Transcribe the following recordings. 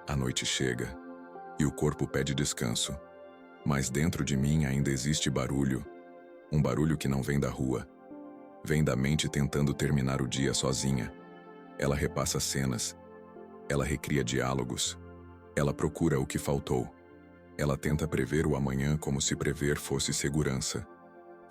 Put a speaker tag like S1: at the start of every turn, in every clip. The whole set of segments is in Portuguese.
S1: A noite chega e o corpo pede descanso, mas dentro de mim ainda existe barulho, um barulho que não vem da rua, vem da mente tentando terminar o dia sozinha. Ela repassa cenas, ela recria diálogos, ela procura o que faltou, ela tenta prever o amanhã como se prever fosse segurança.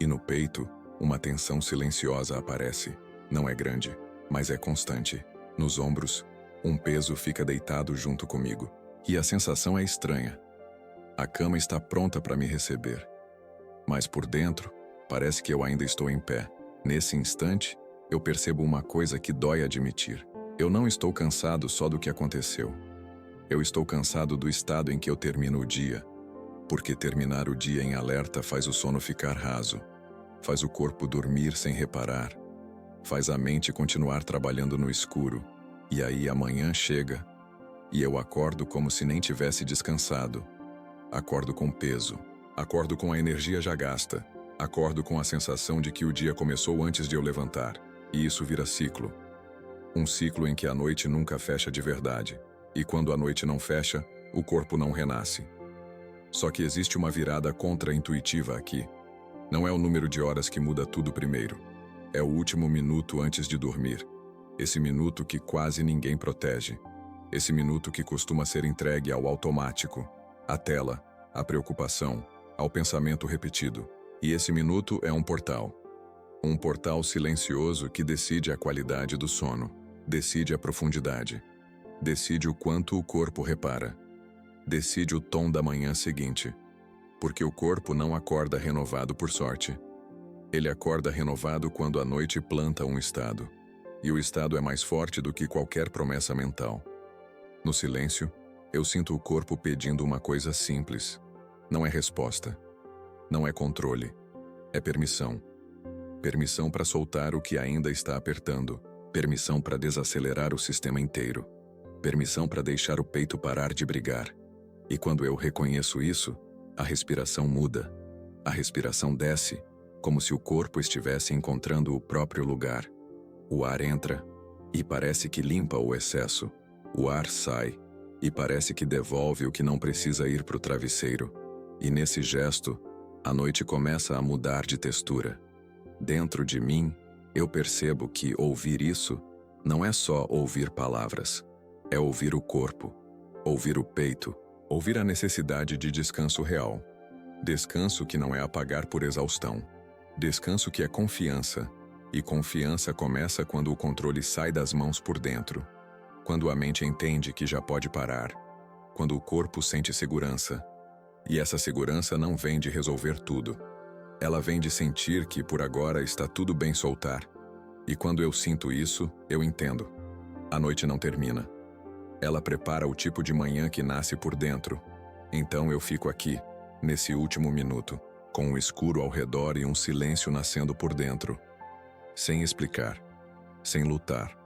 S1: E no peito, uma tensão silenciosa aparece, não é grande, mas é constante. Nos ombros, um peso fica deitado junto comigo. E a sensação é estranha. A cama está pronta para me receber. Mas por dentro, parece que eu ainda estou em pé. Nesse instante, eu percebo uma coisa que dói admitir. Eu não estou cansado só do que aconteceu. Eu estou cansado do estado em que eu termino o dia. Porque terminar o dia em alerta faz o sono ficar raso. Faz o corpo dormir sem reparar. Faz a mente continuar trabalhando no escuro. E aí amanhã chega, e eu acordo como se nem tivesse descansado. Acordo com peso. Acordo com a energia já gasta. Acordo com a sensação de que o dia começou antes de eu levantar. E isso vira ciclo. Um ciclo em que a noite nunca fecha de verdade. E quando a noite não fecha, o corpo não renasce. Só que existe uma virada contra-intuitiva aqui. Não é o número de horas que muda tudo primeiro. É o último minuto antes de dormir. Esse minuto que quase ninguém protege. Esse minuto que costuma ser entregue ao automático, à tela, à preocupação, ao pensamento repetido. E esse minuto é um portal. Um portal silencioso que decide a qualidade do sono, decide a profundidade, decide o quanto o corpo repara, decide o tom da manhã seguinte. Porque o corpo não acorda renovado por sorte. Ele acorda renovado quando a noite planta um estado. E o estado é mais forte do que qualquer promessa mental. No silêncio, eu sinto o corpo pedindo uma coisa simples. Não é resposta. Não é controle. É permissão. Permissão para soltar o que ainda está apertando. Permissão para desacelerar o sistema inteiro. Permissão para deixar o peito parar de brigar. E quando eu reconheço isso, a respiração muda. A respiração desce, como se o corpo estivesse encontrando o próprio lugar. O ar entra, e parece que limpa o excesso. O ar sai, e parece que devolve o que não precisa ir para o travesseiro. E nesse gesto, a noite começa a mudar de textura. Dentro de mim, eu percebo que ouvir isso não é só ouvir palavras. É ouvir o corpo, ouvir o peito, ouvir a necessidade de descanso real. Descanso que não é apagar por exaustão. Descanso que é confiança. E confiança começa quando o controle sai das mãos por dentro. Quando a mente entende que já pode parar. Quando o corpo sente segurança. E essa segurança não vem de resolver tudo. Ela vem de sentir que por agora está tudo bem soltar. E quando eu sinto isso, eu entendo. A noite não termina. Ela prepara o tipo de manhã que nasce por dentro. Então eu fico aqui, nesse último minuto, com um escuro ao redor e um silêncio nascendo por dentro. Sem explicar, sem lutar,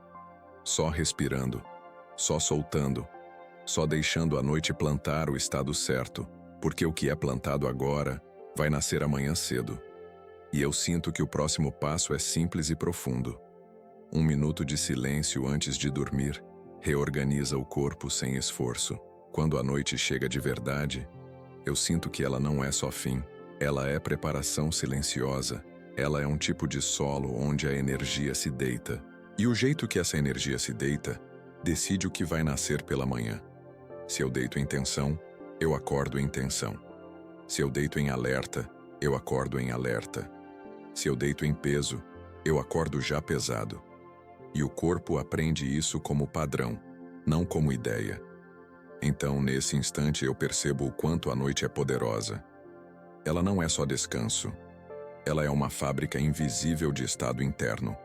S1: só respirando, só soltando, só deixando a noite plantar o estado certo, porque o que é plantado agora vai nascer amanhã cedo. E eu sinto que o próximo passo é simples e profundo. Um minuto de silêncio antes de dormir reorganiza o corpo sem esforço. Quando a noite chega de verdade, eu sinto que ela não é só fim, ela é preparação silenciosa. Ela é um tipo de solo onde a energia se deita. E o jeito que essa energia se deita decide o que vai nascer pela manhã. Se eu deito em tensão, eu acordo em tensão. Se eu deito em alerta, eu acordo em alerta. Se eu deito em peso, eu acordo já pesado. E o corpo aprende isso como padrão, não como ideia. Então, nesse instante, eu percebo o quanto a noite é poderosa. Ela não é só descanso. Ela é uma fábrica invisível de estado interno.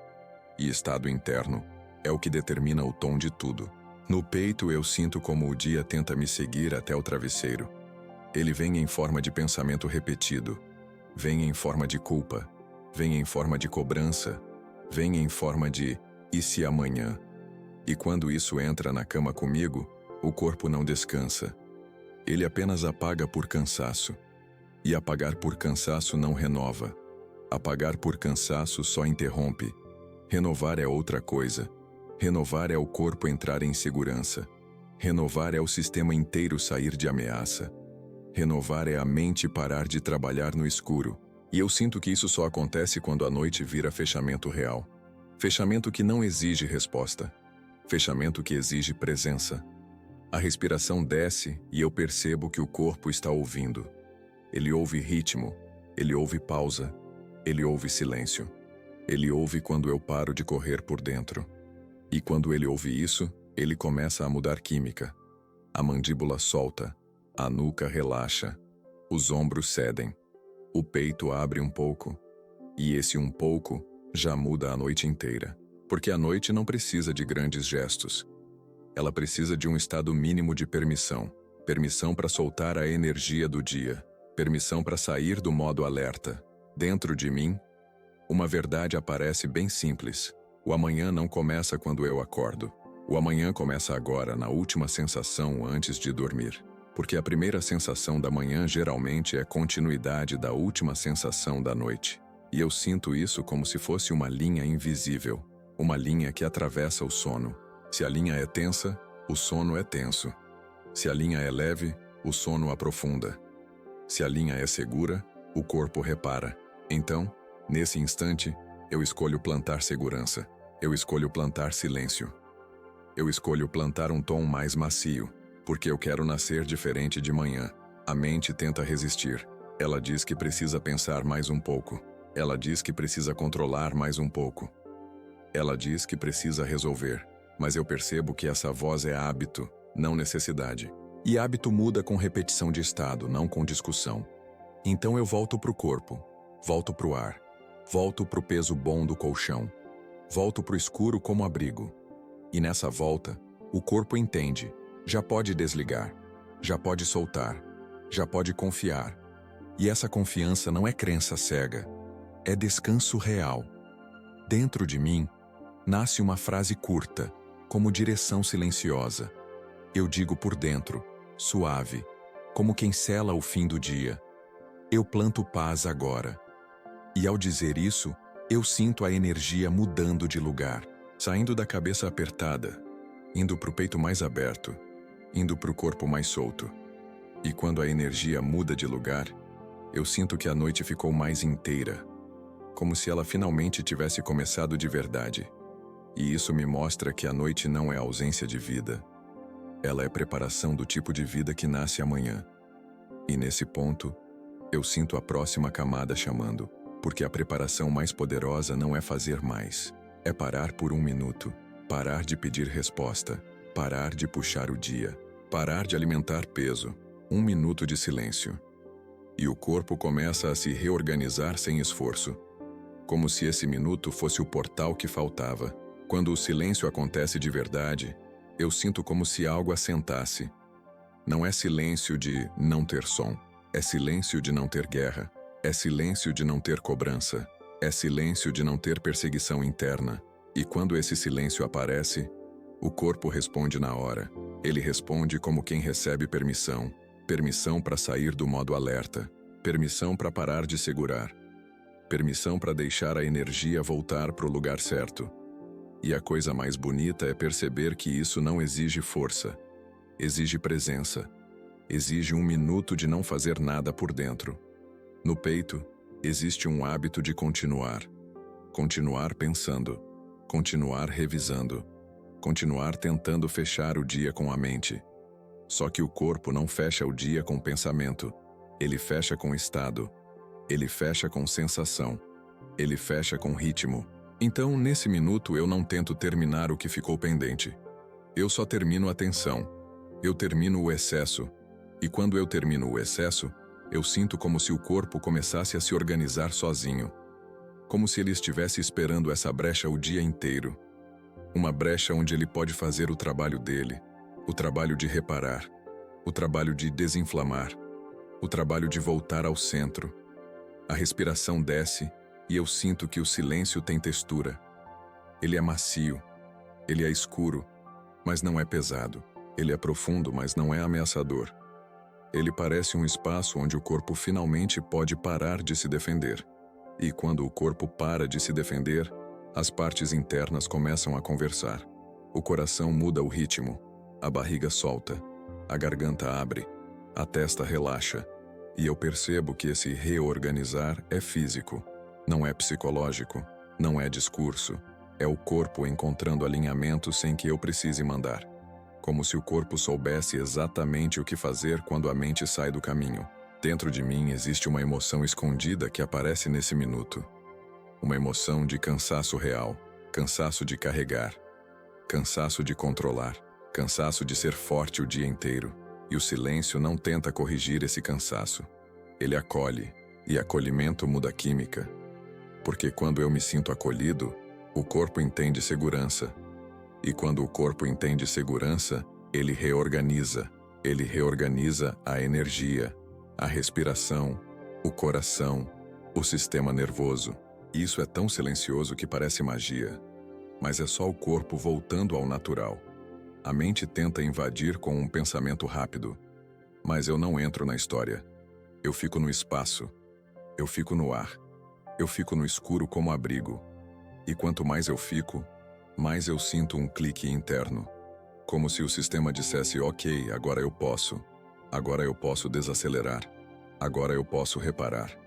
S1: E estado interno é o que determina o tom de tudo. No peito eu sinto como o dia tenta me seguir até o travesseiro. Ele vem em forma de pensamento repetido. Vem em forma de culpa. Vem em forma de cobrança. Vem em forma de "e se amanhã?". E quando isso entra na cama comigo, o corpo não descansa. Ele apenas apaga por cansaço. E apagar por cansaço não renova. Apagar por cansaço só interrompe. Renovar é outra coisa. Renovar é o corpo entrar em segurança. Renovar é o sistema inteiro sair de ameaça. Renovar é a mente parar de trabalhar no escuro. E eu sinto que isso só acontece quando a noite vira fechamento real. Fechamento que não exige resposta. Fechamento que exige presença. A respiração desce e eu percebo que o corpo está ouvindo. Ele ouve ritmo, ele ouve pausa, ele ouve silêncio. Ele ouve quando eu paro de correr por dentro. E quando ele ouve isso, ele começa a mudar química. A mandíbula solta, a nuca relaxa, os ombros cedem, o peito abre um pouco. E esse um pouco já muda a noite inteira. Porque a noite não precisa de grandes gestos. Ela precisa de um estado mínimo de permissão. Permissão para soltar a energia do dia. Permissão para sair do modo alerta. Dentro de mim, uma verdade aparece bem simples. O amanhã não começa quando eu acordo. O amanhã começa agora, na última sensação antes de dormir. Porque a primeira sensação da manhã geralmente é continuidade da última sensação da noite. E eu sinto isso como se fosse uma linha invisível. Uma linha que atravessa o sono. Se a linha é tensa, o sono é tenso. Se a linha é leve, o sono aprofunda. Se a linha é segura, o corpo repara. Então, nesse instante, eu escolho plantar segurança. Eu escolho plantar silêncio. Eu escolho plantar um tom mais macio, porque eu quero nascer diferente de manhã. A mente tenta resistir. Ela diz que precisa pensar mais um pouco. Ela diz que precisa controlar mais um pouco. Ela diz que precisa resolver. Mas eu percebo que essa voz é hábito, não necessidade. E hábito muda com repetição de estado, não com discussão. Então eu volto pro corpo, volto pro ar, volto pro peso bom do colchão, volto pro escuro como abrigo. E nessa volta, o corpo entende, já pode desligar, já pode soltar, já pode confiar. E essa confiança não é crença cega, é descanso real. Dentro de mim, nasce uma frase curta, como direção silenciosa. Eu digo por dentro, suave, como quem sela o fim do dia. Eu planto paz agora. E ao dizer isso, eu sinto a energia mudando de lugar, saindo da cabeça apertada, indo pro peito mais aberto, indo pro corpo mais solto. E quando a energia muda de lugar, eu sinto que a noite ficou mais inteira, como se ela finalmente tivesse começado de verdade. E isso me mostra que a noite não é ausência de vida. Ela é preparação do tipo de vida que nasce amanhã. E nesse ponto, eu sinto a próxima camada chamando, porque a preparação mais poderosa não é fazer mais. É parar por um minuto, parar de pedir resposta, parar de puxar o dia, parar de alimentar peso, um minuto de silêncio. E o corpo começa a se reorganizar sem esforço, como se esse minuto fosse o portal que faltava. Quando o silêncio acontece de verdade, eu sinto como se algo assentasse. Não é silêncio de não ter som, é silêncio de não ter guerra, é silêncio de não ter cobrança, é silêncio de não ter perseguição interna. E quando esse silêncio aparece, o corpo responde na hora. Ele responde como quem recebe permissão. Permissão para sair do modo alerta. Permissão para parar de segurar. Permissão para deixar a energia voltar para o lugar certo. E a coisa mais bonita é perceber que isso não exige força. Exige presença. Exige um minuto de não fazer nada por dentro. No peito, existe um hábito de continuar. Continuar pensando. Continuar revisando. Continuar tentando fechar o dia com a mente. Só que o corpo não fecha o dia com pensamento. Ele fecha com estado. Ele fecha com sensação. Ele fecha com ritmo. Então, nesse minuto, eu não tento terminar o que ficou pendente. Eu só termino a tensão. Eu termino o excesso. E quando eu termino o excesso, eu sinto como se o corpo começasse a se organizar sozinho. Como se ele estivesse esperando essa brecha o dia inteiro. Uma brecha onde ele pode fazer o trabalho dele. O trabalho de reparar. O trabalho de desinflamar. O trabalho de voltar ao centro. A respiração desce e eu sinto que o silêncio tem textura. Ele é macio. Ele é escuro, mas não é pesado. Ele é profundo, mas não é ameaçador. Ele parece um espaço onde o corpo finalmente pode parar de se defender. E quando o corpo para de se defender, as partes internas começam a conversar. O coração muda o ritmo. A barriga solta, a garganta abre, a testa relaxa, e eu percebo que esse reorganizar é físico, não é psicológico, não é discurso, é o corpo encontrando alinhamento sem que eu precise mandar. Como se o corpo soubesse exatamente o que fazer quando a mente sai do caminho. Dentro de mim existe uma emoção escondida que aparece nesse minuto. Uma emoção de cansaço real, cansaço de carregar, cansaço de controlar, cansaço de ser forte o dia inteiro. E o silêncio não tenta corrigir esse cansaço. Ele acolhe, e acolhimento muda a química. Porque quando eu me sinto acolhido, o corpo entende segurança. E quando o corpo entende segurança, ele reorganiza a energia, a respiração, o coração, o sistema nervoso. Isso é tão silencioso que parece magia, mas é só o corpo voltando ao natural. A mente tenta invadir com um pensamento rápido, mas eu não entro na história. Eu fico no espaço, eu fico no ar, eu fico no escuro como abrigo. E quanto mais eu fico, mais eu sinto um clique interno. Como se o sistema dissesse: ok, agora eu posso desacelerar, agora eu posso reparar,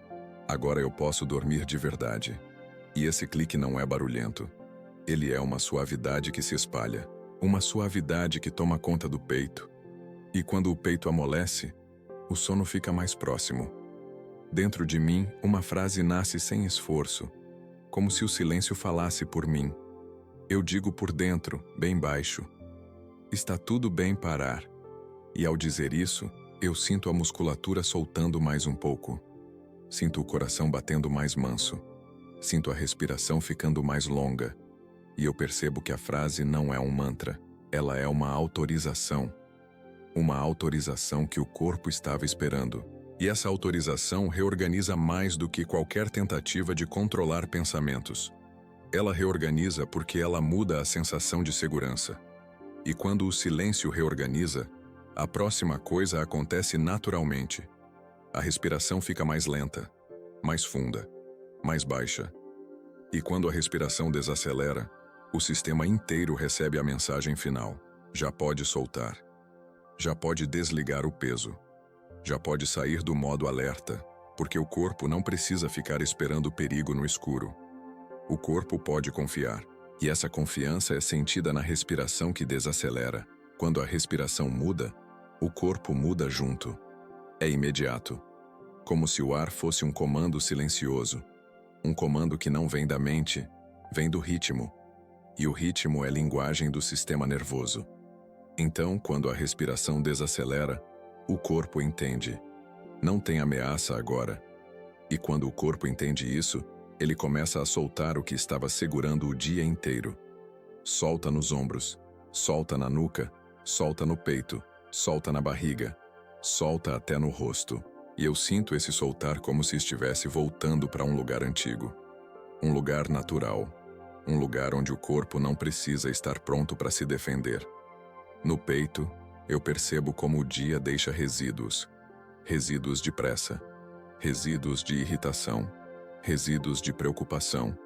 S1: agora eu posso dormir de verdade. E esse clique não é barulhento. Ele é uma suavidade que se espalha, uma suavidade que toma conta do peito. E quando o peito amolece, o sono fica mais próximo. Dentro de mim, uma frase nasce sem esforço, como se o silêncio falasse por mim. Eu digo por dentro, bem baixo: está tudo bem parar. E ao dizer isso, eu sinto a musculatura soltando mais um pouco. Sinto o coração batendo mais manso. Sinto a respiração ficando mais longa. E eu percebo que a frase não é um mantra, ela é uma autorização. Uma autorização que o corpo estava esperando. E essa autorização reorganiza mais do que qualquer tentativa de controlar pensamentos. Ela reorganiza porque ela muda a sensação de segurança. E quando o silêncio reorganiza, a próxima coisa acontece naturalmente. A respiração fica mais lenta, mais funda, mais baixa. E quando a respiração desacelera, o sistema inteiro recebe a mensagem final: já pode soltar. Já pode desligar o peso. Já pode sair do modo alerta, porque o corpo não precisa ficar esperando o perigo no escuro. O corpo pode confiar, e essa confiança é sentida na respiração que desacelera. Quando a respiração muda, o corpo muda junto. É imediato, como se o ar fosse um comando silencioso, um comando que não vem da mente, vem do ritmo, e o ritmo é linguagem do sistema nervoso. Então, quando a respiração desacelera, o corpo entende. Não tem ameaça agora. E quando o corpo entende isso, ele começa a soltar o que estava segurando o dia inteiro. Solta nos ombros, solta na nuca, solta no peito, solta na barriga, solta até no rosto. E eu sinto esse soltar como se estivesse voltando para um lugar antigo. Um lugar natural. Um lugar onde o corpo não precisa estar pronto para se defender. No peito, eu percebo como o dia deixa resíduos. Resíduos de pressa. Resíduos de irritação. Resíduos de preocupação.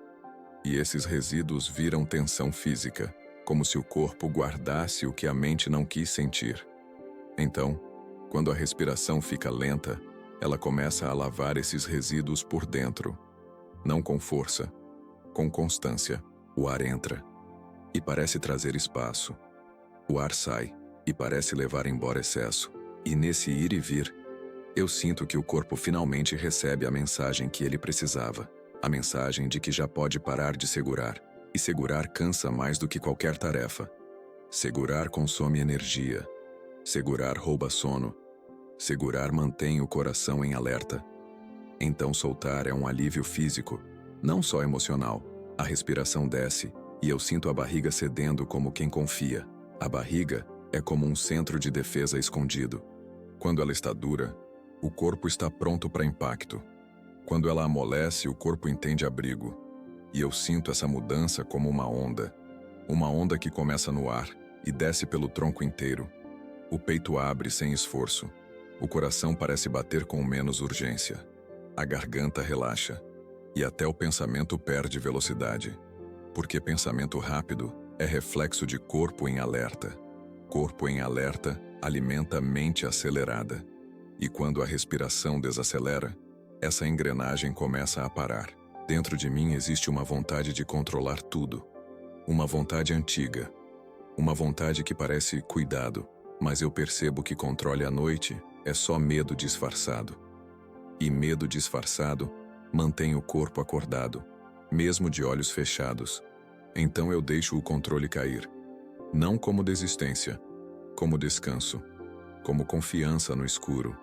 S1: E esses resíduos viram tensão física, como se o corpo guardasse o que a mente não quis sentir. Então, quando a respiração fica lenta, ela começa a lavar esses resíduos por dentro. Não com força, com constância. O ar entra e parece trazer espaço. O ar sai e parece levar embora excesso. E nesse ir e vir, eu sinto que o corpo finalmente recebe a mensagem que ele precisava. A mensagem de que já pode parar de segurar. E segurar cansa mais do que qualquer tarefa. Segurar consome energia. Segurar rouba sono. Segurar mantém o coração em alerta. Então soltar é um alívio físico, não só emocional. A respiração desce e eu sinto a barriga cedendo como quem confia. A barriga é como um centro de defesa escondido. Quando ela está dura, o corpo está pronto para impacto. Quando ela amolece, o corpo entende abrigo. E eu sinto essa mudança como uma onda. Uma onda que começa no ar e desce pelo tronco inteiro. O peito abre sem esforço. O coração parece bater com menos urgência. A garganta relaxa. E até o pensamento perde velocidade. Porque pensamento rápido é reflexo de corpo em alerta. corpo em alerta alimenta a mente acelerada. E quando a respiração desacelera, essa engrenagem começa a parar. Dentro de mim existe uma vontade de controlar tudo. Uma vontade antiga. Uma vontade que parece cuidado, mas eu percebo que controle à noite é só medo disfarçado. E medo disfarçado mantém o corpo acordado, mesmo de olhos fechados. Então eu deixo o controle cair. Não como desistência, como descanso, como confiança no escuro.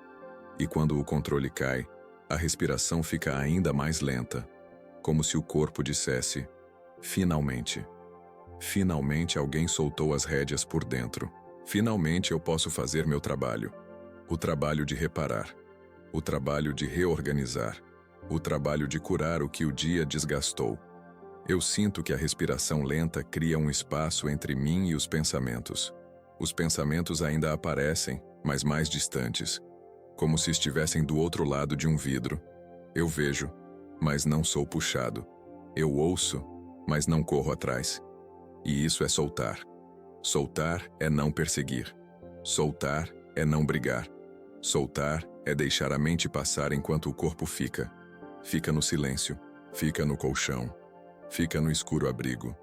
S1: E quando o controle cai, a respiração fica ainda mais lenta, como se o corpo dissesse: finalmente. Finalmente alguém soltou as rédeas por dentro. Finalmente eu posso fazer meu trabalho. O trabalho de reparar. O trabalho de reorganizar. O trabalho de curar o que o dia desgastou. Eu sinto que a respiração lenta cria um espaço entre mim e os pensamentos. Os pensamentos ainda aparecem, mas mais distantes, como se estivessem do outro lado de um vidro. Eu vejo, mas não sou puxado. Eu ouço, mas não corro atrás. E isso é soltar. Soltar é não perseguir. Soltar é não brigar. Soltar é deixar a mente passar enquanto o corpo fica. Fica no silêncio, fica no colchão, fica no escuro abrigo.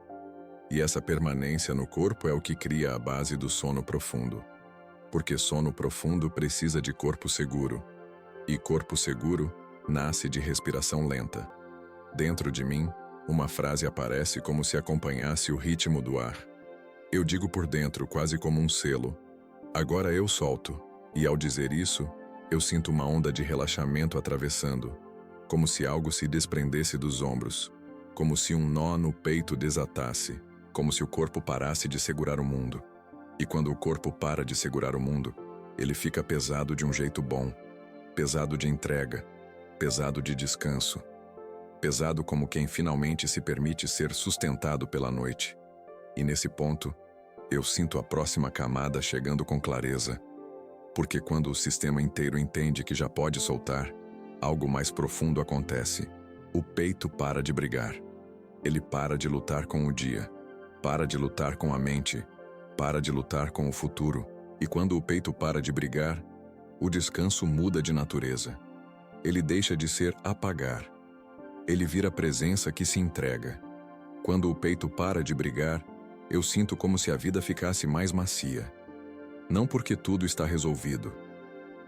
S1: E essa permanência no corpo é o que cria a base do sono profundo. Porque sono profundo precisa de corpo seguro. E corpo seguro nasce de respiração lenta. Dentro de mim, uma frase aparece como se acompanhasse o ritmo do ar. Eu digo por dentro, quase como um selo: agora eu solto. E ao dizer isso, eu sinto uma onda de relaxamento atravessando, como se algo se desprendesse dos ombros, como se um nó no peito desatasse, como se o corpo parasse de segurar o mundo. E quando o corpo para de segurar o mundo, ele fica pesado de um jeito bom, pesado de entrega, pesado de descanso, pesado como quem finalmente se permite ser sustentado pela noite. E nesse ponto, eu sinto a próxima camada chegando com clareza, porque quando o sistema inteiro entende que já pode soltar, algo mais profundo acontece. O peito para de brigar. Ele para de lutar com o dia, para de lutar com a mente, para de lutar com o futuro. E quando o peito para de brigar, o descanso muda de natureza. Ele deixa de ser apagar. Ele vira presença que se entrega. Quando o peito para de brigar, eu sinto como se a vida ficasse mais macia. Não porque tudo está resolvido,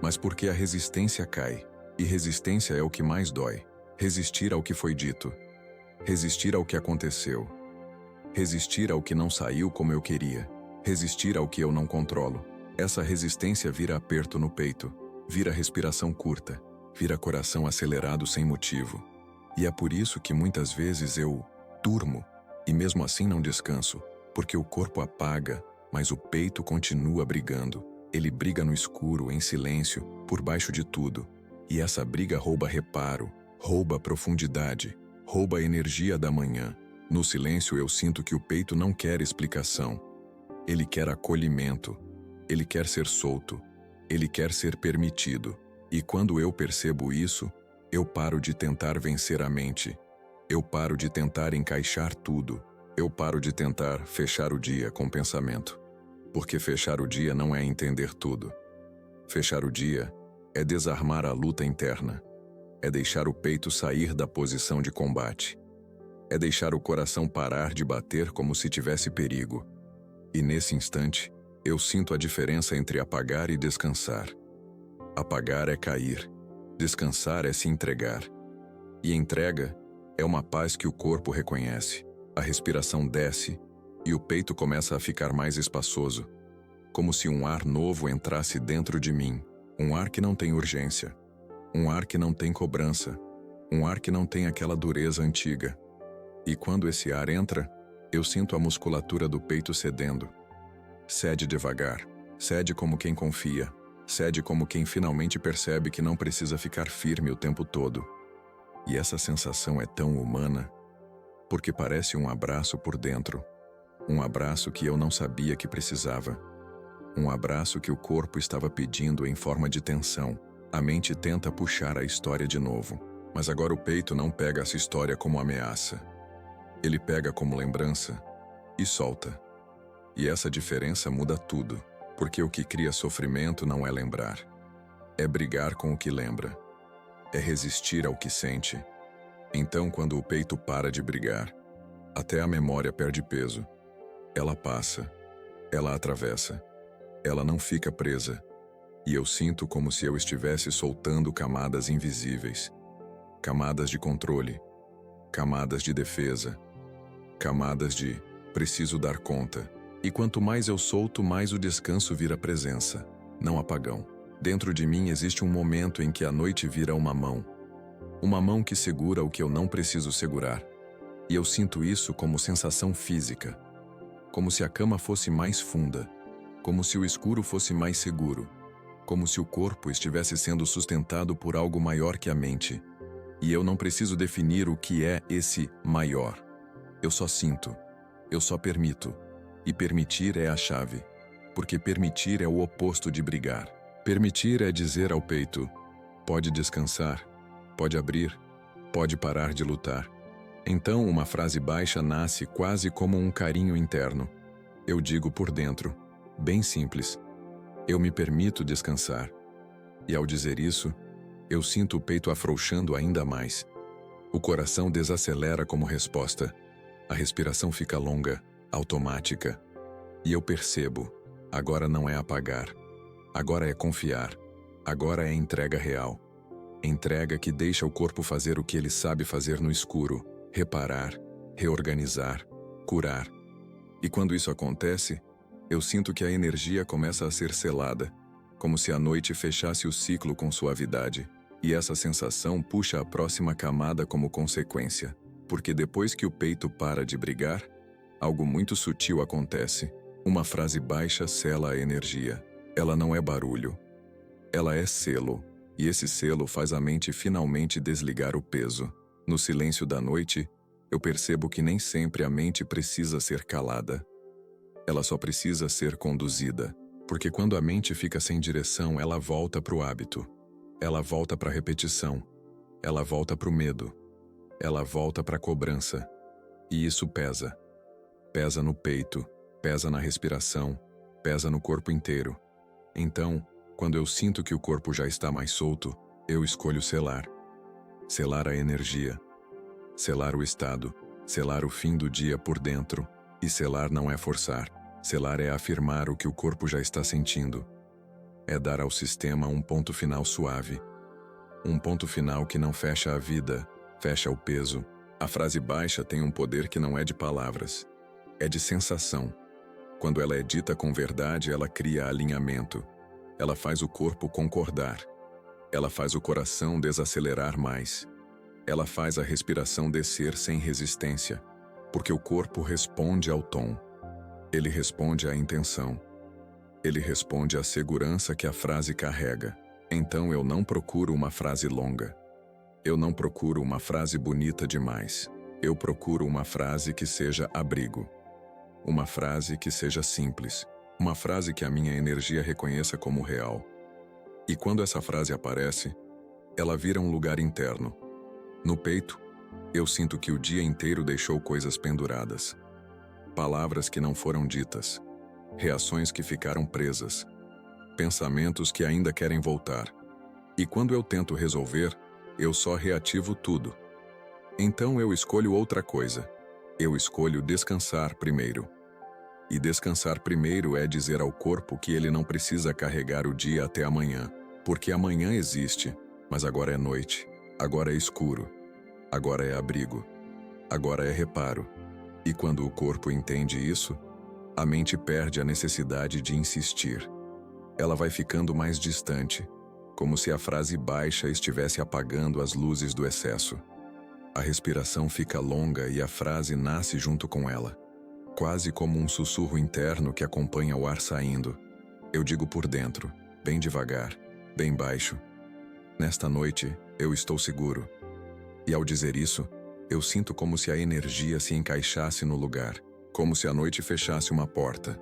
S1: mas porque a resistência cai. E resistência é o que mais dói. Resistir ao que foi dito. Resistir ao que aconteceu. Resistir ao que não saiu como eu queria. Resistir ao que eu não controlo. Essa resistência vira aperto no peito, vira respiração curta, vira coração acelerado sem motivo. E é por isso que muitas vezes eu durmo, e mesmo assim não descanso, porque o corpo apaga, mas o peito continua brigando. Ele briga no escuro, em silêncio, por baixo de tudo. E essa briga rouba reparo, rouba profundidade, rouba a energia da manhã. No silêncio eu sinto que o peito não quer explicação. Ele quer acolhimento. Ele quer ser solto. Ele quer ser permitido. E quando eu percebo isso, eu paro de tentar vencer a mente. Eu paro de tentar encaixar tudo. Eu paro de tentar fechar o dia com pensamento. Porque fechar o dia não é entender tudo. Fechar o dia é desarmar a luta interna. É deixar o peito sair da posição de combate. É deixar o coração parar de bater como se tivesse perigo. E nesse instante, eu sinto a diferença entre apagar e descansar. Apagar é cair. Descansar é se entregar. E entrega é uma paz que o corpo reconhece. A respiração desce e o peito começa a ficar mais espaçoso, como se um ar novo entrasse dentro de mim. Um ar que não tem urgência. Um ar que não tem cobrança. Um ar que não tem aquela dureza antiga. E quando esse ar entra, eu sinto a musculatura do peito cedendo. Cede devagar. Cede como quem confia. Cede como quem finalmente percebe que não precisa ficar firme o tempo todo. E essa sensação é tão humana, porque parece um abraço por dentro. Um abraço que eu não sabia que precisava. Um abraço que o corpo estava pedindo em forma de tensão. A mente tenta puxar a história de novo, mas agora o peito não pega essa história como ameaça. Ele pega como lembrança e solta. E essa diferença muda tudo, porque o que cria sofrimento não é lembrar. É brigar com o que lembra. É resistir ao que sente. Então, quando o peito para de brigar, até a memória perde peso. Ela passa. Ela atravessa. Ela não fica presa. E eu sinto como se eu estivesse soltando camadas invisíveis. Camadas de controle. Camadas de defesa. Camadas de preciso dar conta. E quanto mais eu solto, mais o descanso vira presença, não apagão. Dentro de mim existe um momento em que a noite vira uma mão. Uma mão que segura o que eu não preciso segurar. E eu sinto isso como sensação física. Como se a cama fosse mais funda. Como se o escuro fosse mais seguro. Como se o corpo estivesse sendo sustentado por algo maior que a mente. E eu não preciso definir o que é esse maior. Eu só sinto. Eu só permito. E permitir é a chave. Porque permitir é o oposto de brigar. Permitir é dizer ao peito: pode descansar, pode abrir, pode parar de lutar. Então uma frase baixa nasce quase como um carinho interno. Eu digo por dentro, bem simples: eu me permito descansar. E ao dizer isso, eu sinto o peito afrouxando ainda mais. O coração desacelera como resposta. A respiração fica longa, automática. E eu percebo, agora não é apagar. Agora é confiar. Agora é entrega real. Entrega que deixa o corpo fazer o que ele sabe fazer no escuro: reparar, reorganizar, curar. E quando isso acontece, eu sinto que a energia começa a ser selada, como se a noite fechasse o ciclo com suavidade. E essa sensação puxa a próxima camada como consequência, porque depois que o peito para de brigar, algo muito sutil acontece. Uma frase baixa sela a energia. Ela não é barulho. Ela é selo, e esse selo faz a mente finalmente desligar o peso. No silêncio da noite, eu percebo que nem sempre a mente precisa ser calada. Ela só precisa ser conduzida, porque quando a mente fica sem direção, ela volta para o hábito. Ela volta para a repetição. Ela volta para o medo. Ela volta para a cobrança. E isso pesa. Pesa no peito, pesa na respiração, pesa no corpo inteiro. Então, quando eu sinto que o corpo já está mais solto, eu escolho selar. Selar a energia. Selar o estado. Selar o fim do dia por dentro. E selar não é forçar. Selar é afirmar o que o corpo já está sentindo. É dar ao sistema um ponto final suave. Um ponto final que não fecha a vida, fecha o peso. A frase baixa tem um poder que não é de palavras. É de sensação. Quando ela é dita com verdade, ela cria alinhamento. Ela faz o corpo concordar. Ela faz o coração desacelerar mais. Ela faz a respiração descer sem resistência. Porque o corpo responde ao tom. Ele responde à intenção. Ele responde à segurança que a frase carrega. Então eu não procuro uma frase longa. Eu não procuro uma frase bonita demais. Eu procuro uma frase que seja abrigo. Uma frase que seja simples. Uma frase que a minha energia reconheça como real. E quando essa frase aparece, ela vira um lugar interno. No peito, eu sinto que o dia inteiro deixou coisas penduradas. Palavras que não foram ditas. Reações que ficaram presas. Pensamentos que ainda querem voltar. E quando eu tento resolver, eu só reativo tudo. Então eu escolho outra coisa. Eu escolho descansar primeiro. E descansar primeiro é dizer ao corpo que ele não precisa carregar o dia até amanhã. Porque amanhã existe, mas agora é noite. Agora é escuro. Agora é abrigo. Agora é reparo. E quando o corpo entende isso, a mente perde a necessidade de insistir. Ela vai ficando mais distante, como se a frase baixa estivesse apagando as luzes do excesso. A respiração fica longa e a frase nasce junto com ela, quase como um sussurro interno que acompanha o ar saindo. Eu digo por dentro, bem devagar, bem baixo: nesta noite, eu estou seguro. E ao dizer isso, eu sinto como se a energia se encaixasse no lugar, como se a noite fechasse uma porta.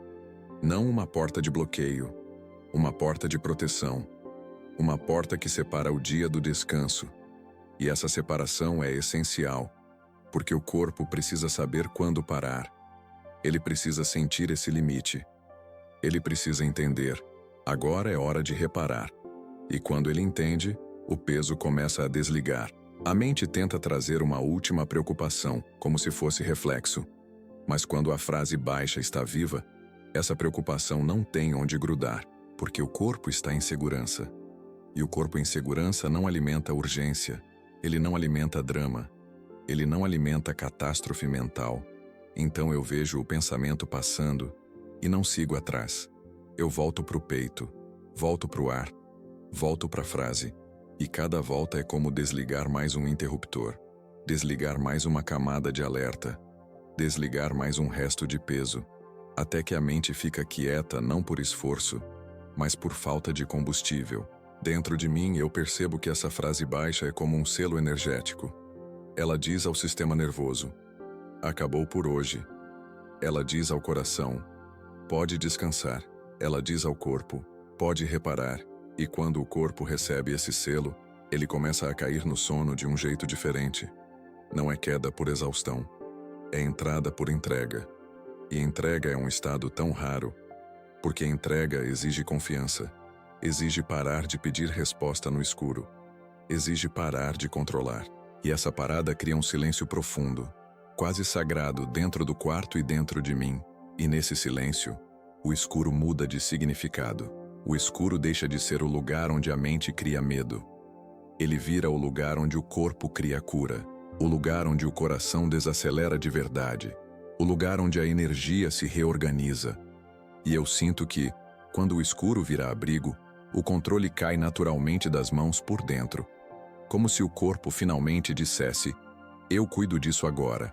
S1: Não uma porta de bloqueio, uma porta de proteção. Uma porta que separa o dia do descanso. E essa separação é essencial, porque o corpo precisa saber quando parar. Ele precisa sentir esse limite. Ele precisa entender. Agora é hora de reparar. E quando ele entende, o peso começa a desligar. A mente tenta trazer uma última preocupação, como se fosse reflexo. Mas quando a frase baixa está viva, essa preocupação não tem onde grudar, porque o corpo está em segurança. E o corpo em segurança não alimenta urgência, ele não alimenta drama, ele não alimenta catástrofe mental. Então eu vejo o pensamento passando e não sigo atrás. Eu volto para o peito, volto para o ar, volto para a frase. E cada volta é como desligar mais um interruptor, desligar mais uma camada de alerta, desligar mais um resto de peso, até que a mente fica quieta não por esforço, mas por falta de combustível. Dentro de mim eu percebo que essa frase baixa é como um selo energético. Ela diz ao sistema nervoso: acabou por hoje. Ela diz ao coração: pode descansar. Ela diz ao corpo: pode reparar. E quando o corpo recebe esse selo, ele começa a cair no sono de um jeito diferente. Não é queda por exaustão, é entrada por entrega. E entrega é um estado tão raro, porque entrega exige confiança, exige parar de pedir resposta no escuro, exige parar de controlar. E essa parada cria um silêncio profundo, quase sagrado dentro do quarto e dentro de mim. E nesse silêncio, o escuro muda de significado. O escuro deixa de ser o lugar onde a mente cria medo. Ele vira o lugar onde o corpo cria cura, o lugar onde o coração desacelera de verdade, o lugar onde a energia se reorganiza. E eu sinto que, quando o escuro vira abrigo, o controle cai naturalmente das mãos por dentro. Como se o corpo finalmente dissesse: eu cuido disso agora.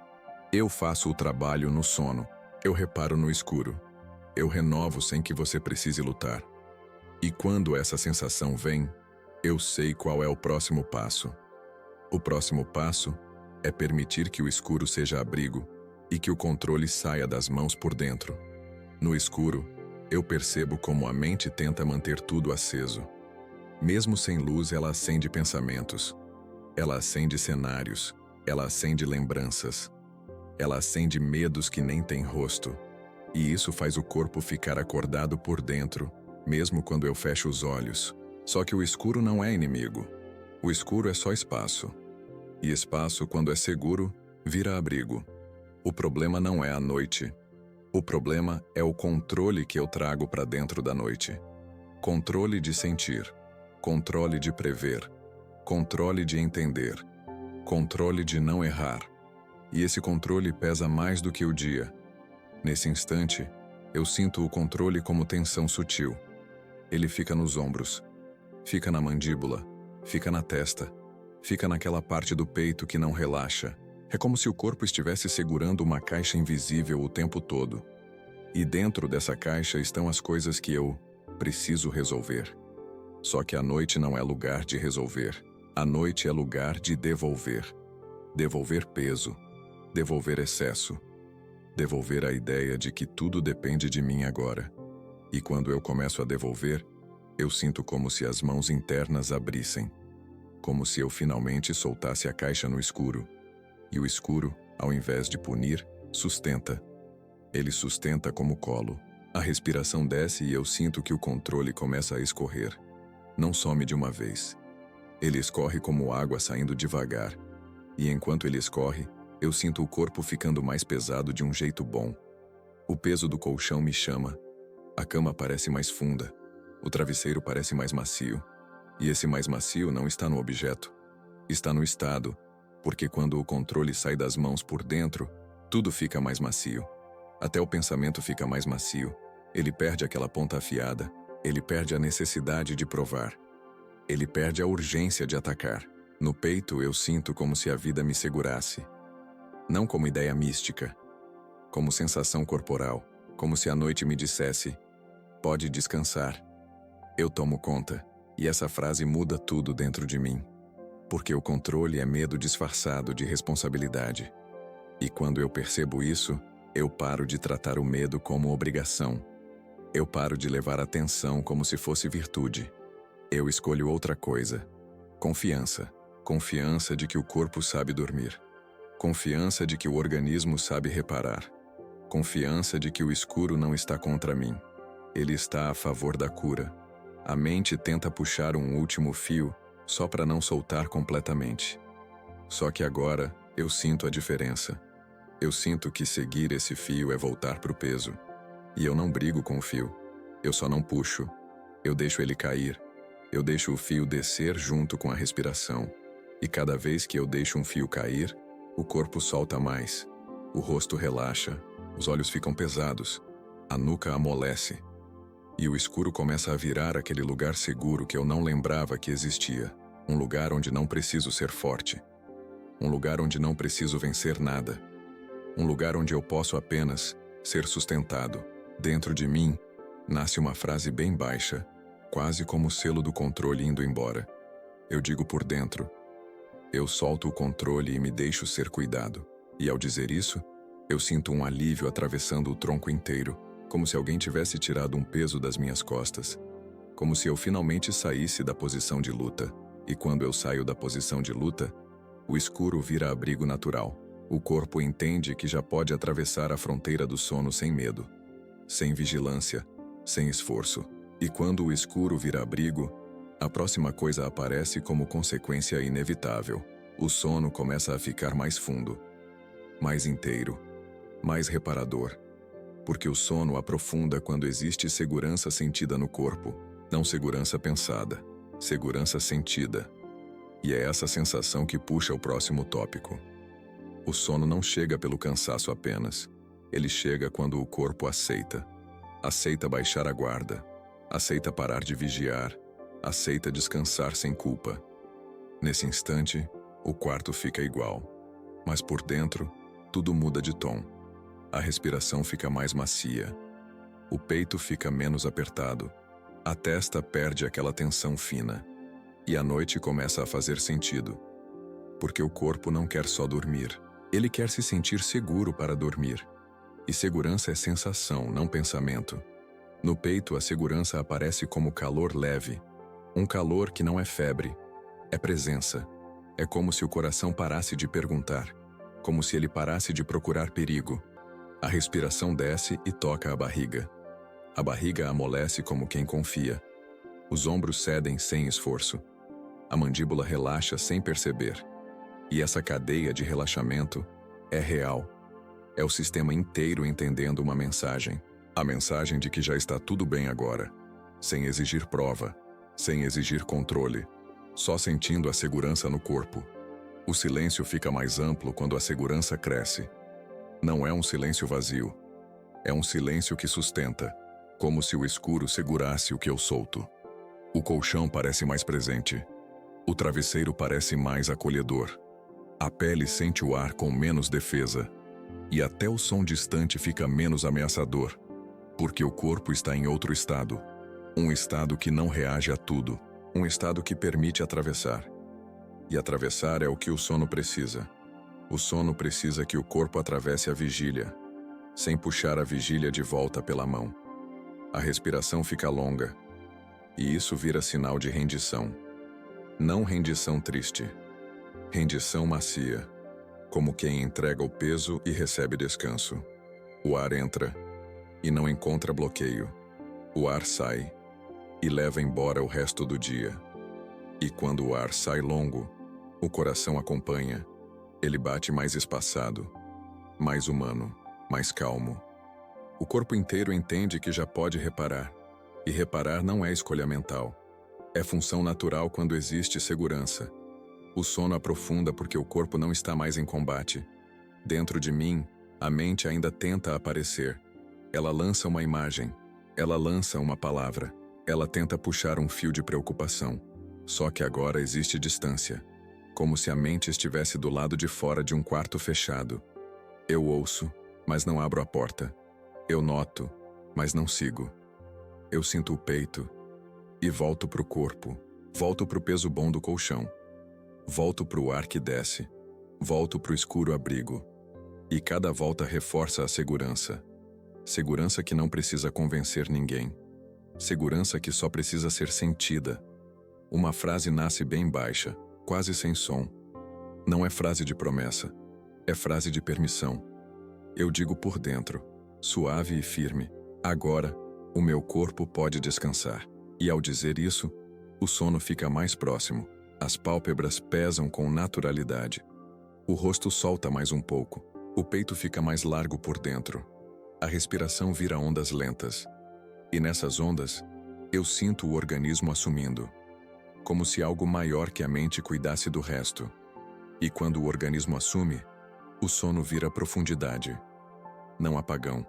S1: Eu faço o trabalho no sono. Eu reparo no escuro. Eu renovo sem que você precise lutar. E quando essa sensação vem, eu sei qual é o próximo passo. O próximo passo é permitir que o escuro seja abrigo e que o controle saia das mãos por dentro. No escuro, eu percebo como a mente tenta manter tudo aceso. Mesmo sem luz, ela acende pensamentos. Ela acende cenários. Ela acende lembranças. Ela acende medos que nem têm rosto. E isso faz o corpo ficar acordado por dentro, mesmo quando eu fecho os olhos. Só que o escuro não é inimigo. O escuro é só espaço. E espaço, quando é seguro, vira abrigo. O problema não é a noite. O problema é o controle que eu trago para dentro da noite. Controle de sentir. Controle de prever. Controle de entender. Controle de não errar. E esse controle pesa mais do que o dia. Nesse instante, eu sinto o controle como tensão sutil. Ele fica nos ombros, fica na mandíbula, fica na testa, fica naquela parte do peito que não relaxa. É como se o corpo estivesse segurando uma caixa invisível o tempo todo. E dentro dessa caixa estão as coisas que eu preciso resolver. Só que a noite não é lugar de resolver. A noite é lugar de devolver. Devolver peso, devolver excesso, devolver a ideia de que tudo depende de mim agora. E quando eu começo a devolver, eu sinto como se as mãos internas abrissem, como se eu finalmente soltasse a caixa no escuro. E o escuro, ao invés de punir, sustenta. Ele sustenta como colo. A respiração desce e eu sinto que o controle começa a escorrer. Não some de uma vez. Ele escorre como água saindo devagar. E enquanto ele escorre, eu sinto o corpo ficando mais pesado de um jeito bom. O peso do colchão me chama. A cama parece mais funda. O travesseiro parece mais macio. E esse mais macio não está no objeto. Está no estado, porque quando o controle sai das mãos por dentro, tudo fica mais macio. Até o pensamento fica mais macio. Ele perde aquela ponta afiada. Ele perde a necessidade de provar. Ele perde a urgência de atacar. No peito eu sinto como se a vida me segurasse. Não como ideia mística, como sensação corporal, como se a noite me dissesse: pode descansar. Eu tomo conta, e essa frase muda tudo dentro de mim. Porque o controle é medo disfarçado de responsabilidade. E quando eu percebo isso, eu paro de tratar o medo como obrigação. Eu paro de levar a tensão como se fosse virtude. Eu escolho outra coisa. Confiança. Confiança de que o corpo sabe dormir. Confiança de que o organismo sabe reparar. confiança de que o escuro não está contra mim. Ele está a favor da cura. A mente tenta puxar um último fio só para não soltar completamente. Só que agora eu sinto a diferença. Eu sinto que seguir esse fio é voltar pro peso. E eu não brigo com o fio. Eu só não puxo. Eu deixo ele cair. Eu deixo o fio descer junto com a respiração. E cada vez que eu deixo um fio cair, o corpo solta mais. O rosto relaxa. Os olhos ficam pesados. A nuca amolece. E o escuro começa a virar aquele lugar seguro que eu não lembrava que existia. Um lugar onde não preciso ser forte. Um lugar onde não preciso vencer nada. Um lugar onde eu posso apenas ser sustentado. Dentro de mim, nasce uma frase bem baixa, quase como o selo do controle indo embora. Eu digo por dentro: eu solto o controle e me deixo ser cuidado. E ao dizer isso, eu sinto um alívio atravessando o tronco inteiro, como se alguém tivesse tirado um peso das minhas costas. Como se eu finalmente saísse da posição de luta. E quando eu saio da posição de luta, o escuro vira abrigo natural. O corpo entende que já pode atravessar a fronteira do sono sem medo, sem vigilância, sem esforço. E quando o escuro vira abrigo, a próxima coisa aparece como consequência inevitável. O sono começa a ficar mais fundo, mais inteiro, mais reparador. Porque o sono aprofunda quando existe segurança sentida no corpo, não segurança pensada, segurança sentida. E é essa sensação que puxa o próximo tópico. O sono não chega pelo cansaço apenas. Ele chega quando o corpo aceita. Aceita baixar a guarda. Aceita parar de vigiar. Aceita descansar sem culpa. Nesse instante, o quarto fica igual. Mas por dentro, tudo muda de tom. A respiração fica mais macia. O peito fica menos apertado. A testa perde aquela tensão fina. E a noite começa a fazer sentido. Porque o corpo não quer só dormir. Ele quer se sentir seguro para dormir. E segurança é sensação, não pensamento. No peito, a segurança aparece como calor leve. Um calor que não é febre. É presença. É como se o coração parasse de perguntar. Como se ele parasse de procurar perigo. A respiração desce e toca a barriga. A barriga amolece como quem confia. Os ombros cedem sem esforço. A mandíbula relaxa sem perceber. E essa cadeia de relaxamento é real. É o sistema inteiro entendendo uma mensagem. A mensagem de que já está tudo bem agora. Sem exigir prova. Sem exigir controle. Só sentindo a segurança no corpo. O silêncio fica mais amplo quando a segurança cresce. Não é um silêncio vazio. É um silêncio que sustenta. Como se o escuro segurasse o que eu solto. O colchão parece mais presente. O travesseiro parece mais acolhedor. A pele sente o ar com menos defesa. E até o som distante fica menos ameaçador. Porque o corpo está em outro estado. Um estado que não reage a tudo. Um estado que permite atravessar. E atravessar é o que o sono precisa. O sono precisa que o corpo atravesse a vigília, sem puxar a vigília de volta pela mão. A respiração fica longa. E isso vira sinal de rendição. Não rendição triste. Rendição macia, como quem entrega o peso e recebe descanso. O ar entra e não encontra bloqueio. O ar sai e leva embora o resto do dia. E quando o ar sai longo, o coração acompanha. Ele bate mais espaçado, mais humano, mais calmo. O corpo inteiro entende que já pode reparar. E reparar não é escolha mental. É função natural quando existe segurança. O sono aprofunda porque o corpo não está mais em combate. Dentro de mim, a mente ainda tenta aparecer. Ela lança uma imagem. Ela lança uma palavra. Ela tenta puxar um fio de preocupação. Só que agora existe distância. Como se a mente estivesse do lado de fora de um quarto fechado. Eu ouço, mas não abro a porta. Eu noto, mas não sigo. Eu sinto o peito e volto pro corpo. Volto pro peso bom do colchão. Volto pro ar que desce. Volto pro escuro abrigo. E cada volta reforça a segurança. Segurança que não precisa convencer ninguém. Segurança que só precisa ser sentida. Uma frase nasce bem baixa, quase sem som. Não é frase de promessa. É frase de permissão. Eu digo por dentro: suave e firme. Agora, o meu corpo pode descansar. E ao dizer isso, o sono fica mais próximo. As pálpebras pesam com naturalidade. O rosto solta mais um pouco. O peito fica mais largo por dentro. A respiração vira ondas lentas. E nessas ondas, eu sinto o organismo assumindo, como se algo maior que a mente cuidasse do resto. E quando o organismo assume, o sono vira profundidade. Não apagão.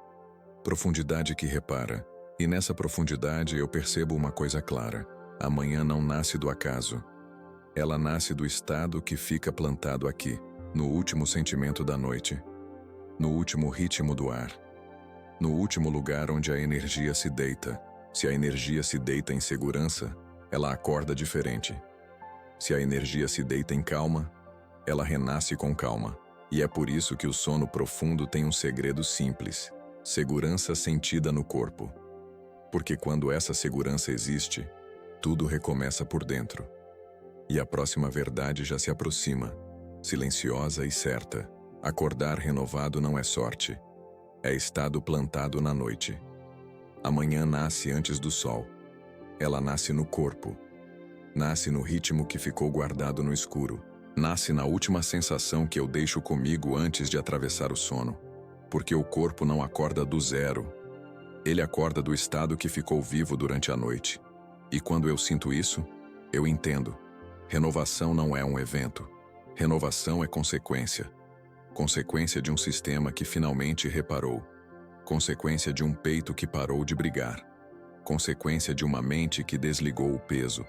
S1: Profundidade que repara. E nessa profundidade eu percebo uma coisa clara. A manhã não nasce do acaso. Ela nasce do estado que fica plantado aqui, no último sentimento da noite, no último ritmo do ar, no último lugar onde a energia se deita. Se a energia se deita em segurança, ela acorda diferente. Se a energia se deita em calma, ela renasce com calma. E é por isso que o sono profundo tem um segredo simples: segurança sentida no corpo. Porque quando essa segurança existe, tudo recomeça por dentro. E a próxima verdade já se aproxima, silenciosa e certa. Acordar renovado não é sorte, é estado plantado na noite. A manhã nasce antes do sol. Ela nasce no corpo. Nasce no ritmo que ficou guardado no escuro. Nasce na última sensação que eu deixo comigo antes de atravessar o sono. Porque o corpo não acorda do zero. Ele acorda do estado que ficou vivo durante a noite. E quando eu sinto isso, eu entendo. Renovação não é um evento. Renovação é consequência. Consequência de um sistema que finalmente reparou. Consequência de um peito que parou de brigar. Consequência de uma mente que desligou o peso.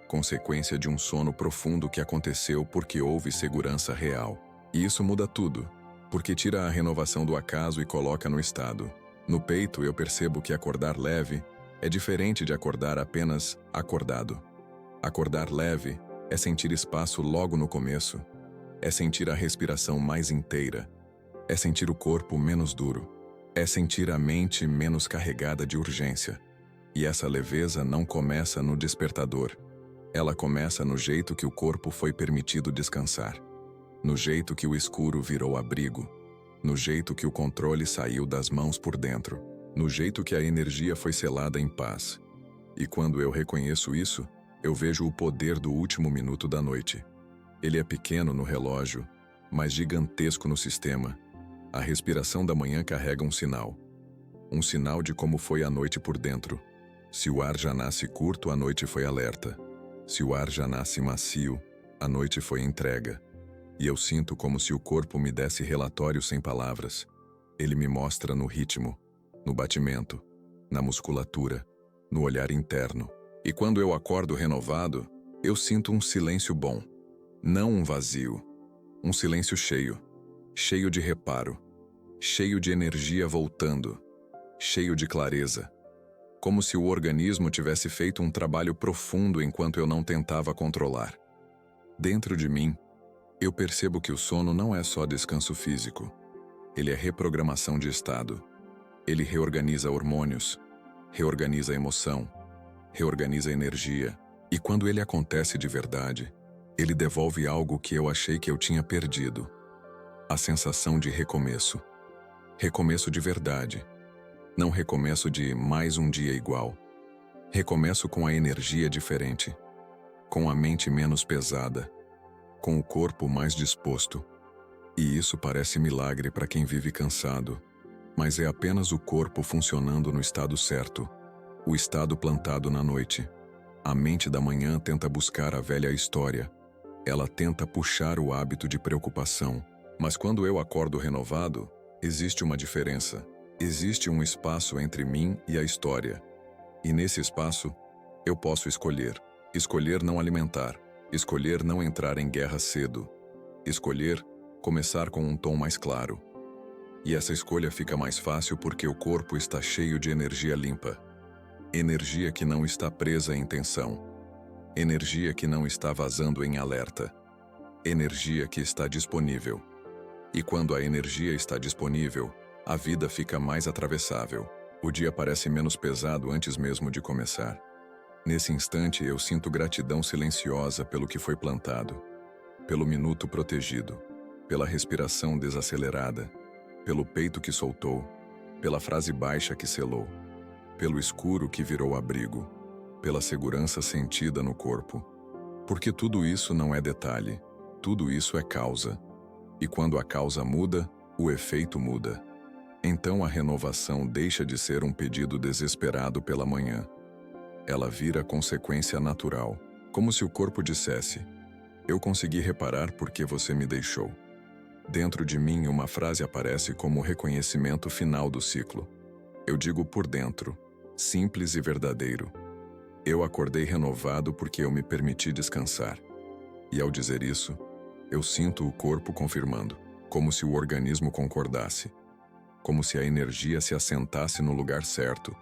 S1: Consequência de um sono profundo que aconteceu porque houve segurança real. E isso muda tudo, porque tira a renovação do acaso e coloca no estado. No peito eu percebo que acordar leve é diferente de acordar apenas acordado. Acordar leve é sentir espaço logo no começo. É sentir a respiração mais inteira. É sentir o corpo menos duro. É sentir a mente menos carregada de urgência. E essa leveza não começa no despertador. Ela começa no jeito que o corpo foi permitido descansar. No jeito que o escuro virou abrigo. No jeito que o controle saiu das mãos por dentro. No jeito que a energia foi selada em paz. E quando eu reconheço isso, eu vejo o poder do último minuto da noite. Ele é pequeno no relógio, mas gigantesco no sistema. A respiração da manhã carrega um sinal. Um sinal de como foi a noite por dentro. Se o ar já nasce curto, a noite foi alerta. Se o ar já nasce macio, a noite foi entrega. E eu sinto como se o corpo me desse relatório sem palavras. Ele me mostra no ritmo, no batimento, na musculatura, no olhar interno. E quando eu acordo renovado, eu sinto um silêncio bom. Não um vazio. Um silêncio cheio. Cheio de reparo. Cheio de energia voltando. Cheio de clareza. Como se o organismo tivesse feito um trabalho profundo enquanto eu não tentava controlar. Dentro de mim, eu percebo que o sono não é só descanso físico. Ele é reprogramação de estado. Ele reorganiza hormônios, reorganiza a emoção, reorganiza a energia. E quando ele acontece de verdade, ele devolve algo que eu achei que eu tinha perdido. A sensação de recomeço. Recomeço de verdade. Não recomeço de mais um dia igual. Recomeço com a energia diferente. Com a mente menos pesada. Com o corpo mais disposto. E isso parece milagre para quem vive cansado. Mas é apenas o corpo funcionando no estado certo. O estado plantado na noite. A mente da manhã tenta buscar a velha história. Ela tenta puxar o hábito de preocupação. Mas quando eu acordo renovado, existe uma diferença. Existe um espaço entre mim e a história. E nesse espaço, eu posso escolher. Escolher não alimentar. Escolher não entrar em guerra cedo. Escolher começar com um tom mais claro. E essa escolha fica mais fácil porque o corpo está cheio de energia limpa. Energia que não está presa em tensão. Energia que não está vazando em alerta. Energia que está disponível. E quando a energia está disponível, a vida fica mais atravessável. O dia parece menos pesado antes mesmo de começar. Nesse instante eu sinto gratidão silenciosa pelo que foi plantado. Pelo minuto protegido. Pela respiração desacelerada. Pelo peito que soltou. pela frase baixa que selou, pelo escuro que virou abrigo, pela segurança sentida no corpo. Porque tudo isso não é detalhe, tudo isso é causa. E quando a causa muda, o efeito muda. Então a renovação deixa de ser um pedido desesperado pela manhã. Ela vira consequência natural, como se o corpo dissesse: eu consegui reparar porque você me deixou. Dentro de mim, uma frase aparece como o reconhecimento final do ciclo. Eu digo por dentro, simples e verdadeiro: eu acordei renovado porque eu me permiti descansar. E ao dizer isso, eu sinto o corpo confirmando, como se o organismo concordasse, como se a energia se assentasse no lugar certo.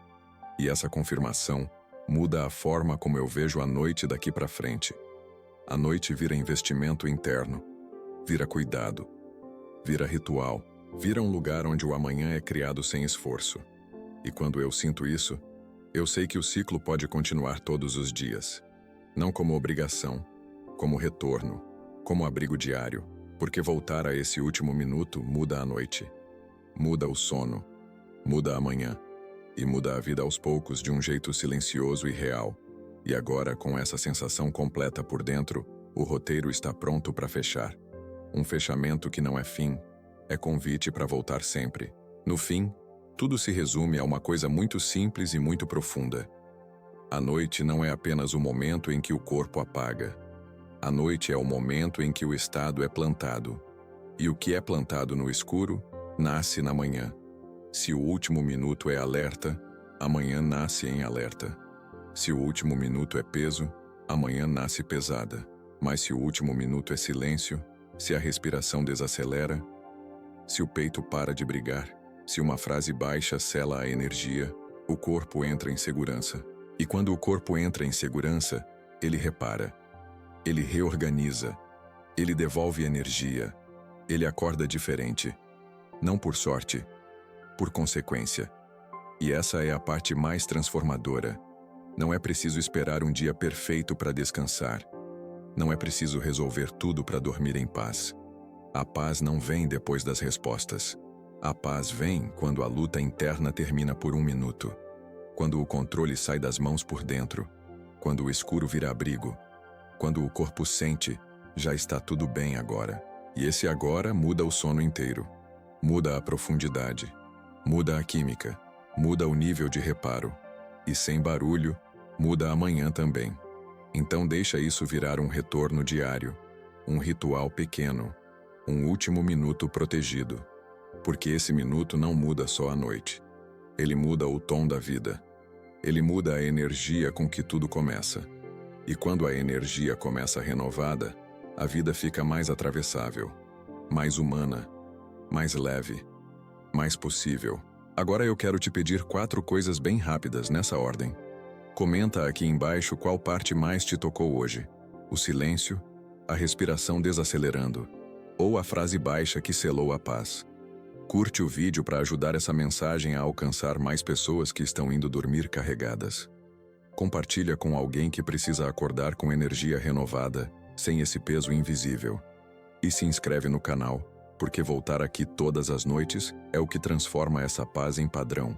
S1: E essa confirmação muda a forma como eu vejo a noite daqui para frente. A noite vira investimento interno, vira cuidado, vira ritual, vira um lugar onde o amanhã é criado sem esforço. E quando eu sinto isso, eu sei que o ciclo pode continuar todos os dias. Não como obrigação, como retorno, como abrigo diário, porque voltar a esse último minuto muda a noite. Muda o sono, muda a manhã, e muda a vida aos poucos de um jeito silencioso e real. E agora, com essa sensação completa por dentro, o roteiro está pronto para fechar. Um fechamento que não é fim, é convite para voltar sempre. No fim, tudo se resume a uma coisa muito simples e muito profunda. A noite não é apenas o momento em que o corpo apaga. A noite é o momento em que o estado é plantado. E o que é plantado no escuro, nasce na manhã. Se o último minuto é alerta, amanhã nasce em alerta. Se o último minuto é peso, amanhã nasce pesada. Mas se o último minuto é silêncio, se a respiração desacelera, se o peito para de brigar, se uma frase baixa sela a energia, o corpo entra em segurança. E quando o corpo entra em segurança, ele repara, ele reorganiza, ele devolve energia, ele acorda diferente. Não por sorte, por consequência. E essa é a parte mais transformadora. Não é preciso esperar um dia perfeito para descansar. Não é preciso resolver tudo para dormir em paz. A paz não vem depois das respostas. A paz vem quando a luta interna termina por um minuto. Quando o controle sai das mãos por dentro. Quando o escuro vira abrigo. Quando o corpo sente, já está tudo bem agora. E esse agora muda o sono inteiro. Muda a profundidade. Muda a química. Muda o nível de reparo. E sem barulho, muda amanhã também. Então deixa isso virar um retorno diário, um ritual pequeno, um último minuto protegido. Porque esse minuto não muda só a noite. Ele muda o tom da vida. Ele muda a energia com que tudo começa. E quando a energia começa renovada, a vida fica mais atravessável, mais humana, mais leve, mais possível. Agora eu quero te pedir 4 coisas bem rápidas nessa ordem. Comenta aqui embaixo qual parte mais te tocou hoje. O silêncio, a respiração desacelerando, ou a frase baixa que selou a paz. Curte o vídeo para ajudar essa mensagem a alcançar mais pessoas que estão indo dormir carregadas. Compartilha com alguém que precisa acordar com energia renovada, sem esse peso invisível. E se inscreve no canal, porque voltar aqui todas as noites é o que transforma essa paz em padrão.